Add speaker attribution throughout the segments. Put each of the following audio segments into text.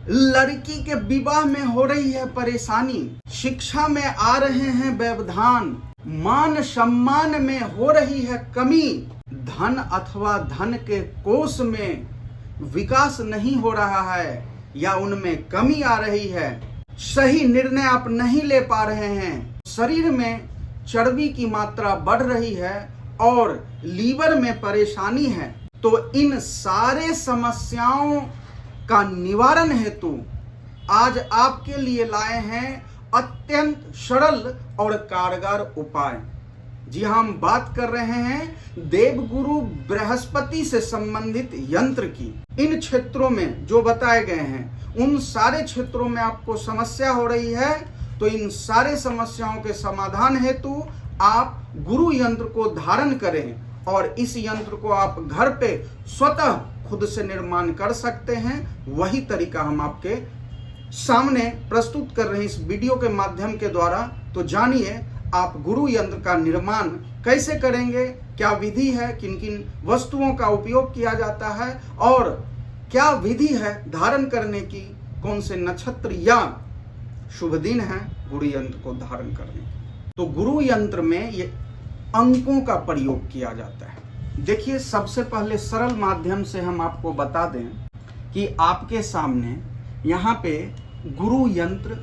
Speaker 1: लड़की के विवाह में हो रही है परेशानी, शिक्षा में आ रहे हैं व्यवधान, मान सम्मान में हो रही है कमी, धन अथवा धन के कोष में विकास नहीं हो रहा है या उनमें कमी आ रही है, सही निर्णय आप नहीं ले पा रहे हैं, शरीर में चर्बी की मात्रा बढ़ रही है और लीवर में परेशानी है, तो इन सारे समस्याओं का निवारण हेतु आज आपके लिए लाए हैं अत्यंत सरल और कारगर उपाय। जी हाँ, हम बात कर रहे हैं देवगुरु बृहस्पति से संबंधित यंत्र की। इन क्षेत्रों में जो बताए गए हैं उन सारे क्षेत्रों में आपको समस्या हो रही है, तो इन सारे समस्याओं के समाधान हेतु आप गुरु यंत्र को धारण करें और इस यंत्र को आप घर पे स्वतः खुद से निर्माण कर सकते हैं। वही तरीका हम आपके सामने प्रस्तुत कर रहे हैं इस वीडियो के माध्यम के द्वारा। तो जानिए आप गुरु यंत्र का निर्माण कैसे करेंगे, क्या विधि है, किन किन वस्तुओं का उपयोग किया जाता है और क्या विधि है धारण करने की, कौन से नक्षत्र या शुभ दिन है गुरु यंत्र को धारण करने की। तो गुरु यंत्र में ये अंकों का प्रयोग किया जाता है। देखिए, सबसे पहले सरल माध्यम से हम आपको बता दें कि आपके सामने यहाँ पे गुरु यंत्र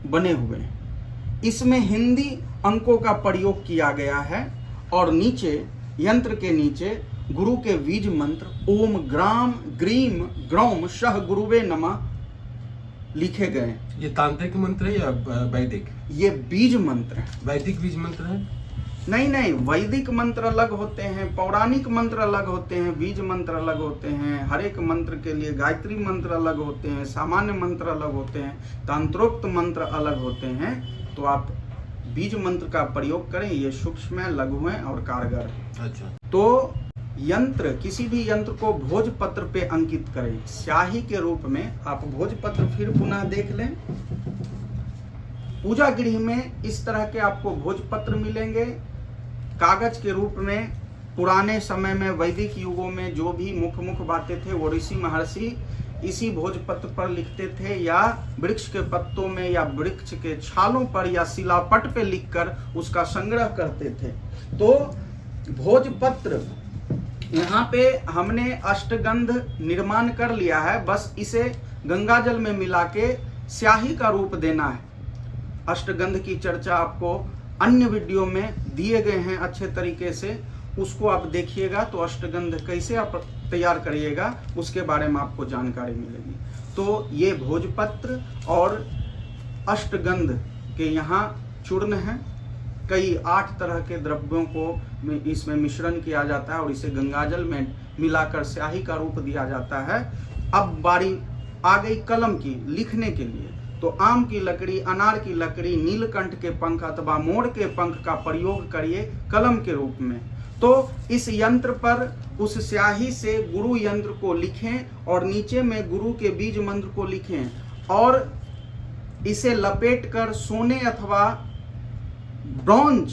Speaker 1: बने हुए हैं। इसमें हिंदी अंकों का प्रयोग किया गया है और नीचे यंत्र के नीचे गुरु के बीज मंत्र ओम ग्राम ग्रीम ग्रौम शह गुरुवे नमः लिखे गए।
Speaker 2: ये तांत्रिक मंत्र है या वैदिक?
Speaker 1: ये बीज मंत्र है।
Speaker 2: वैदिक बीज मंत्र है?
Speaker 1: नहीं, वैदिक मंत्र अलग होते हैं, पौराणिक मंत्र अलग होते हैं, बीज मंत्र अलग होते हैं। हर एक मंत्र के लिए गायत्री मंत्र अलग होते हैं, सामान्य मंत्र अलग होते हैं, तंत्रोक्त मंत्र अलग होते हैं। तो आप बीज मंत्र का प्रयोग करें, ये सूक्ष्म है, लघु है और कारगर है।
Speaker 2: अच्छा।
Speaker 1: तो यंत्र, किसी भी यंत्र को भोजपत्र पे अंकित करें, स्याही के रूप में। आप भोजपत्र फिर पुनः देख लें। पूजा गृह में इस तरह के आपको भोजपत्र मिलेंगे कागज के रूप में। पुराने समय में वैदिक युगों में जो भी मुख्य बातें थे वो ऋषि महर्षि इसी भोजपत्र पर लिखते थे, या वृक्ष के पत्तों में या वृक्ष के छालों पर या शिलापट पे लिखकर उसका संग्रह करते थे। तो भोजपत्र यहाँ पे हमने अष्टगंध निर्माण कर लिया है, बस इसे गंगाजल में मिला के स्याही का रूप देना है। अष्टगंध की चर्चा आपको अन्य वीडियो में दिए गए हैं अच्छे तरीके से, उसको आप देखिएगा तो अष्टगंध कैसे आप तैयार करिएगा उसके बारे में आपको जानकारी मिलेगी। तो ये भोजपत्र और अष्टगंध के यहाँ चूर्ण है। कई 8 तरह के द्रव्यों को इसमें मिश्रण किया जाता है और इसे गंगाजल में मिलाकर स्याही का रूप दिया जाता है। अब बारी आ गई कलम की, लिखने के लिए। तो आम की लकड़ी, अनार की लकड़ी, नीलकंठ के पंख अथवा मोर के पंख का प्रयोग करिए कलम के रूप में। तो इस यंत्र पर उस स्याही से गुरु यंत्र को लिखें और नीचे में गुरु के बीज मंत्र को लिखें और इसे लपेटकर सोने अथवा ब्रॉन्ज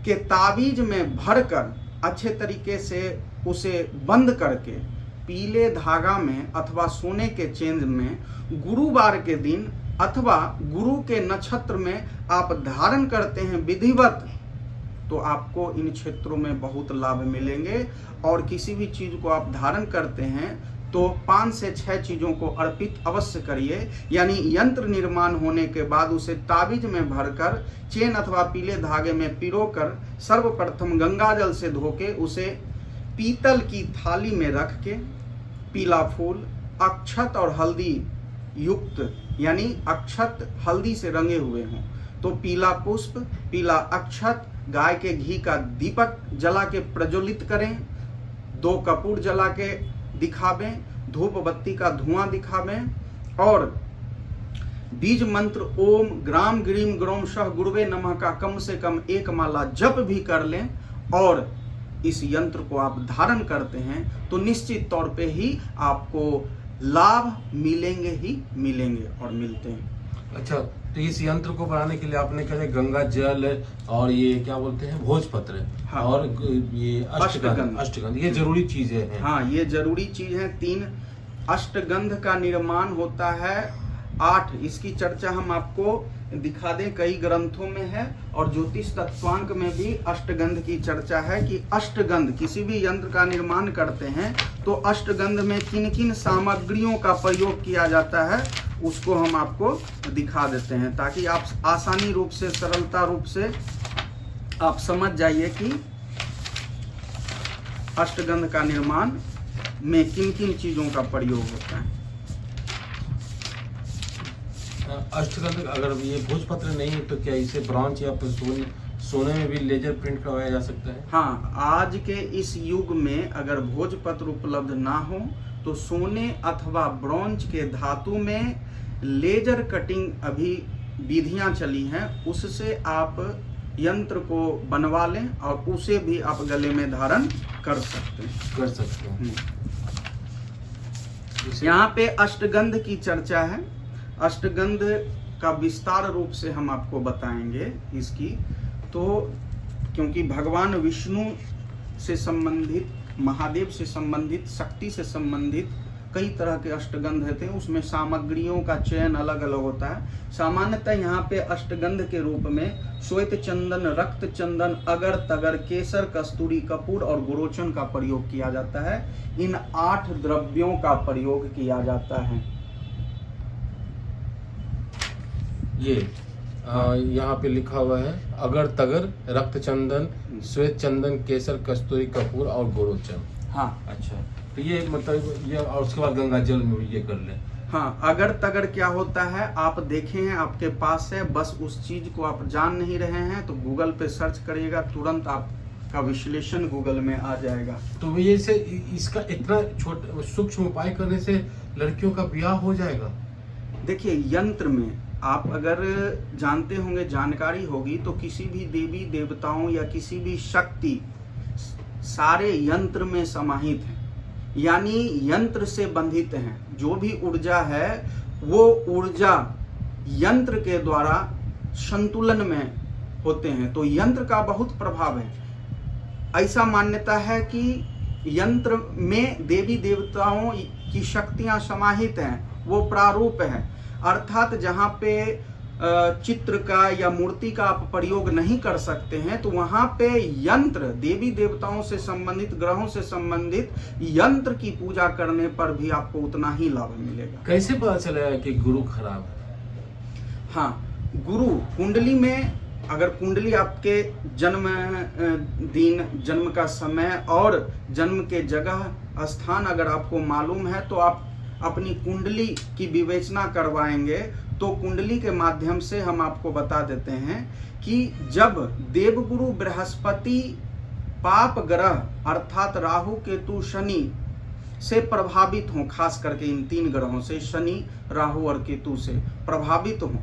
Speaker 1: के ताबीज में भरकर अच्छे तरीके से उसे बंद करके पीले धागा में अथवा सोने के चेन में गुरुवार के दिन अथवा गुरु के नक्षत्र में आप धारण करते हैं विधिवत, तो आपको इन क्षेत्रों में बहुत लाभ मिलेंगे। और किसी भी चीज को आप धारण करते हैं तो 5 से 6 चीजों को अर्पित अवश्य करिए। यानी यंत्र निर्माण होने के बाद उसे ताबीज में भरकर चेन अथवा पीले धागे में पिरोकर सर्वप्रथम गंगाजल से धोके उसे पीतल की थाली में रख के पीला फूल, अक्षत और हल्दी युक्त, यानी अक्षत हल्दी से रंगे हुए हों, तो पीला पुष्प, पीला अक्षत, गाय के घी का दीपक जला के प्रज्वलित करें, 2 कपूर जला के दिखावें, धूप बत्ती का धुआं दिखावें और बीज मंत्र ओम ग्राम ग्रीम ग्रोम शह गुरुवे नमः का कम से कम 1 माला जप भी कर लें और इस यंत्र को आप धारण करते हैं तो निश्चित तौर पे ही आपको लाभ मिलेंगे ही मिलेंगे और मिलते हैं।
Speaker 2: अच्छा, तो इस यंत्र को बनाने के लिए आपने कहा गंगा जल और ये क्या बोलते हैं भोजपत्र,
Speaker 1: हाँ,
Speaker 2: और ये अष्टगंध, ये जरूरी चीजें हैं।
Speaker 1: हाँ, ये जरूरी चीज है। 3 अष्टगंध का निर्माण होता है 8। इसकी चर्चा हम आपको दिखा दें, कई ग्रंथों में है और ज्योतिष तत्वांक में भी अष्टगंध की चर्चा है कि अष्टगंध किसी भी यंत्र का निर्माण करते हैं तो अष्टगंध में किन किन सामग्रियों का प्रयोग किया जाता है उसको हम आपको दिखा देते हैं, ताकि आप आसानी रूप से, सरलता रूप से आप समझ जाइए कि अष्टगंध का निर्माण में किन किन चीजों का प्रयोग होता है।
Speaker 2: अष्टगंध अगर ये भोजपत्र नहीं है तो क्या इसे ब्रॉन्ज या फिर सोने में भी लेजर प्रिंट करवाया जा सकता है?
Speaker 1: हाँ, आज के इस युग में अगर भोजपत्र उपलब्ध ना हो तो सोने अथवा ब्रॉन्ज के धातु में लेजर कटिंग अभी विधियां चली हैं, उससे आप यंत्र को बनवा लें और उसे भी आप गले में धारण कर सकते हैं। यहाँ पे अष्टगंध की चर्चा है। अष्टगंध का विस्तार रूप से हम आपको बताएंगे इसकी, तो क्योंकि भगवान विष्णु से संबंधित, महादेव से संबंधित, शक्ति से संबंधित कई तरह के अष्टगंध रहते हैं, उसमें सामग्रियों का चयन अलग अलग होता है। सामान्यतः यहाँ पे अष्टगंध के रूप में श्वेत चंदन, रक्त चंदन, अगर तगर, केसर, कस्तूरी, कपूर और गुरोचन का प्रयोग किया जाता है। इन 8 द्रव्यों का प्रयोग किया जाता है।
Speaker 2: ये यहाँ पे लिखा हुआ है अगर तगर, रक्त चंदन, श्वेत चंदन, केसर, कस्तूरी, कपूर और गोरोचन।
Speaker 1: हाँ,
Speaker 2: अच्छा, तो ये मतलब ये, और उसके बाद गंगा जल में ये कर ले।
Speaker 1: हाँ, अगर तगर क्या होता है आप देखे हैं, आपके पास है, बस उस चीज को आप जान नहीं रहे हैं तो गूगल पे सर्च करिएगा, तुरंत आपका विश्लेषण गूगल में आ जाएगा।
Speaker 2: तो ये से इसका इतना छोटा सूक्ष्म उपाय करने से लड़कियों का ब्याह हो जाएगा?
Speaker 1: देखिए, यंत्र में आप अगर जानते होंगे, जानकारी होगी, तो किसी भी देवी देवताओं या किसी भी शक्ति सारे यंत्र में समाहित हैं, यानी यंत्र से बंधित हैं। जो भी ऊर्जा है वो ऊर्जा यंत्र के द्वारा संतुलन में होते हैं, तो यंत्र का बहुत प्रभाव है। ऐसा मान्यता है कि यंत्र में देवी देवताओं की शक्तियां समाहित हैं, वो प्रारूप है, अर्थात जहाँ पे चित्र का या मूर्ति का आप प्रयोग नहीं कर सकते हैं तो वहां पे यंत्र, देवी देवताओं से संबंधित, ग्रहों से संबंधित यंत्र की पूजा करने पर भी आपको उतना ही लाभ मिलेगा।
Speaker 2: कैसे पता चलेगा कि गुरु खराब है?
Speaker 1: हाँ, गुरु कुंडली में, अगर कुंडली आपके जन्म दिन, जन्म का समय और जन्म के जगह स्थान अगर आपको मालूम है तो आप अपनी कुंडली की विवेचना करवाएंगे, तो कुंडली के माध्यम से हम आपको बता देते हैं कि जब देवगुरु बृहस्पति पाप ग्रह अर्थात राहु, केतु, शनि से प्रभावित हों, खास करके इन 3 ग्रहों से, शनि, राहु और केतु से प्रभावित हों,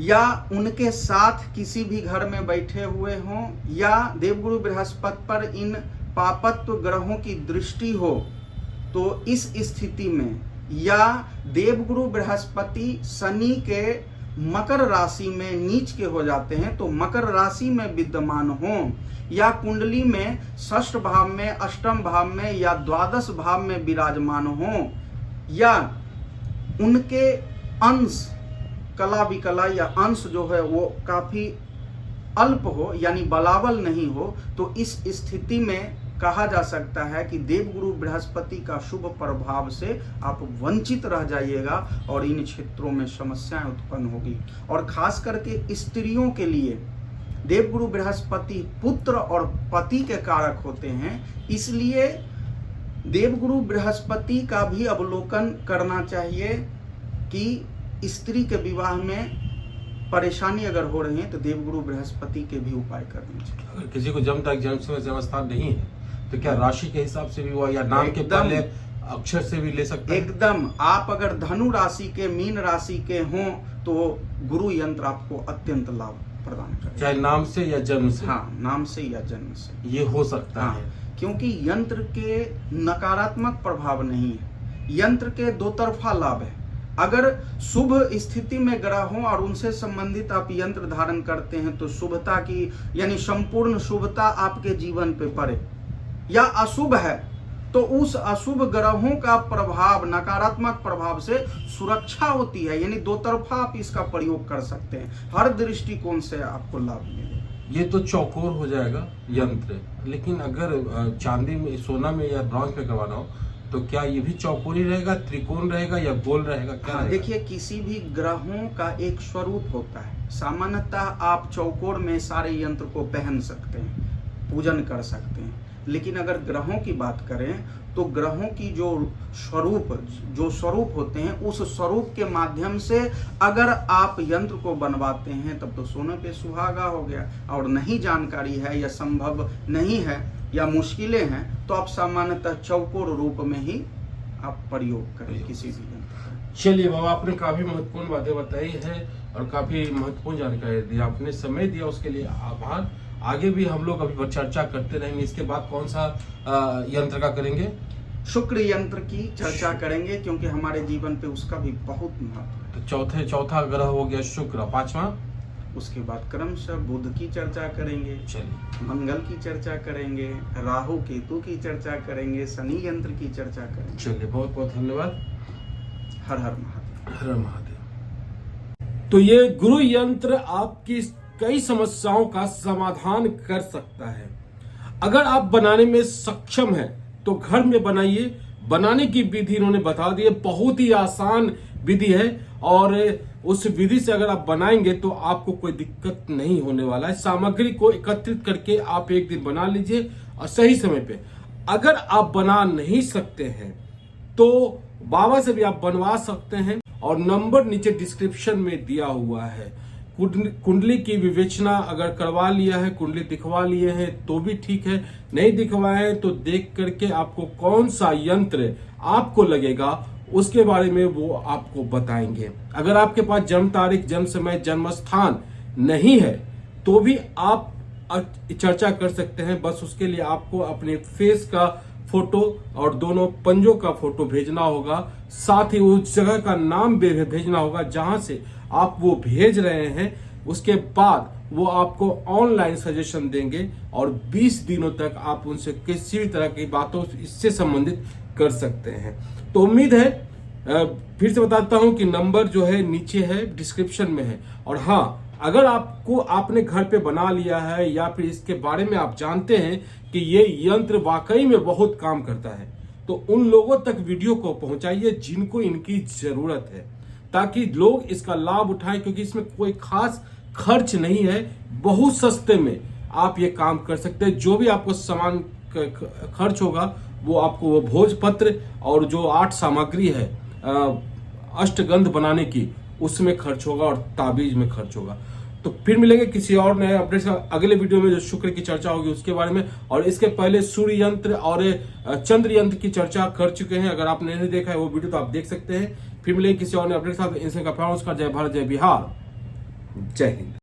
Speaker 1: या उनके साथ किसी भी घर में बैठे हुए हों, या देवगुरु बृहस्पति पर इन पापत्व ग्रहों की दृष्टि हो, तो इस स्थिति में, या देवगुरु बृहस्पति शनि के मकर राशि में नीच के हो जाते हैं, तो मकर राशि में विद्यमान हो, या कुंडली में 6ठ भाव में, अष्टम भाव में या द्वादश भाव में विराजमान हो, या उनके अंश कला विकला या अंश जो है वो काफी अल्प हो, यानी बलाबल नहीं हो, तो इस स्थिति में कहा जा सकता है कि देवगुरु बृहस्पति का शुभ प्रभाव से आप वंचित रह जाइएगा और इन क्षेत्रों में समस्याएं उत्पन्न होगी। और खास करके स्त्रियों के लिए देवगुरु बृहस्पति पुत्र और पति के कारक होते हैं, इसलिए देवगुरु बृहस्पति का भी अवलोकन करना चाहिए कि स्त्री के विवाह में परेशानी अगर हो रही है तो देवगुरु बृहस्पति के भी उपाय करने चाहिए।
Speaker 2: अगर किसी को जम तक जन्मस्थान नहीं है तो क्या राशि के हिसाब से भी हुआ या नाम के पहले अक्षर से भी ले सकते हैं?
Speaker 1: एकदम, आप अगर धनु राशि के, मीन राशि के हों तो गुरु यंत्र आपको अत्यंत लाभ प्रदान करेगा,
Speaker 2: चाहे नाम से या जन्म से।
Speaker 1: हाँ, नाम से या जन्म से
Speaker 2: ये हो सकता है,
Speaker 1: क्योंकि यंत्र के नकारात्मक प्रभाव नहीं है, यंत्र के दो तरफा लाभ है। अगर शुभ स्थिति में ग्रह हो और उनसे संबंधित आप यंत्र धारण करते हैं तो शुभता की, यानी संपूर्ण शुभता आपके जीवन पे पड़े, या अशुभ है तो उस अशुभ ग्रहों का प्रभाव, नकारात्मक प्रभाव से सुरक्षा होती है। यानी दो तरफा आप इसका प्रयोग कर सकते हैं, हर दृष्टिकोण से आपको लाभ मिलेगा।
Speaker 2: ये तो चौकोर हो जाएगा यंत्र, लेकिन अगर चांदी में, सोना में या ब्रॉन्ज में करवाना हो तो क्या ये भी चौकोर ही रहेगा, त्रिकोण रहेगा या गोल रहेगा, क्या रहेगा?
Speaker 1: देखिए, किसी भी ग्रहों का एक स्वरूप होता है। सामान्यतः आप चौकोर में सारे यंत्र को पहन सकते हैं, पूजन कर सकते हैं, लेकिन अगर ग्रहों की बात करें तो ग्रहों की जो स्वरूप होते हैं, उस स्वरूप के माध्यम से अगर आप यंत्र को बनवाते हैं तब तो सोने पे सुहागा हो गया। और नहीं जानकारी है या संभव नहीं है या मुश्किलें हैं तो आप सामान्यतः चौकोर रूप में ही आप प्रयोग करें किसी भी यंत्र का।
Speaker 2: चलिए बाबा, आपने काफी महत्वपूर्ण बातें बताई है और काफी महत्वपूर्ण जानकारी दी, आपने समय दिया उसके लिए आभार। आगे भी हम लोग अभी चर्चा करते रहेंगे। इसके बाद कौन सा यंत्र का करेंगे?
Speaker 1: शुक्र यंत्र की चर्चा करेंगे, क्योंकि हमारे जीवन पे उसका भी बहुत महत्व है।
Speaker 2: तो चौथा ग्रह हो गया शुक्र, पांचवा?
Speaker 1: उसके बाद क्रमशः बुध की चर्चा करेंगे,
Speaker 2: चलिए,
Speaker 1: मंगल की चर्चा करेंगे, राहु केतु की चर्चा करेंगे, शनि यंत्र की चर्चा करेंगे।
Speaker 2: चलिए, बहुत बहुत धन्यवाद।
Speaker 1: हर हर महादेव।
Speaker 2: हर महादेव। तो ये गुरु यंत्र आपकी कई समस्याओं का समाधान कर सकता है। अगर आप बनाने में सक्षम हैं तो घर में बनाइए। बनाने की विधि इन्होंने बता दी है, बहुत ही आसान विधि है और उस विधि से अगर आप बनाएंगे तो आपको कोई दिक्कत नहीं होने वाला है। सामग्री को एकत्रित करके आप एक दिन बना लीजिए और सही समय पे। अगर आप बना नहीं सकते हैं तो बाबा से भी आप बनवा सकते हैं और नंबर नीचे डिस्क्रिप्शन में दिया हुआ है। कुंडली की विवेचना अगर करवा लिया है, कुंडली दिखवा लिए हैं तो भी ठीक है, नहीं दिखवाए तो देख करके आपको कौन सा यंत्र आपको लगेगा उसके बारे में वो आपको बताएंगे। अगर आपके पास जन्म तारीख, जन्म समय, जन्म स्थान नहीं है तो भी आप चर्चा कर सकते हैं। बस उसके लिए आपको अपने फेस का फोटो और दोनों पंजों का फोटो भेजना होगा, साथ ही उस जगह का नाम भेजना होगा जहां से आप वो भेज रहे हैं। उसके बाद वो आपको ऑनलाइन सजेशन देंगे और 20 दिनों तक आप उनसे किसी भी तरह की बातों इससे संबंधित कर सकते हैं। तो उम्मीद है, फिर से बताता हूं कि नंबर जो है नीचे है, डिस्क्रिप्शन में है। और हाँ, अगर आपने घर पे बना लिया है या फिर इसके बारे में आप जानते हैं कि ये यंत्र वाकई में बहुत काम करता है तो उन लोगों तक वीडियो को पहुंचाइए जिनको इनकी जरूरत है, ताकि लोग इसका लाभ उठाएं। क्योंकि इसमें कोई खास खर्च नहीं है, बहुत सस्ते में आप ये काम कर सकते हैं। जो भी आपको सामान खर्च होगा वो आपको वो भोजपत्र और जो 8 सामग्री है अष्टगंध बनाने की उसमें खर्च होगा और ताबीज में खर्च होगा। तो फिर मिलेंगे किसी और नए अपडेट अगले वीडियो में जो शुक्र की चर्चा होगी उसके बारे में। और इसके पहले सूर्य यंत्र और चंद्र यंत्र की चर्चा कर चुके हैं। अगर आपने नहीं देखा है वो वीडियो तो आप देख सकते हैं। फिर मिलेंगे किसी और नए अपडेट साथ। इनसे का जय भारत, जय बिहार, जय हिंद।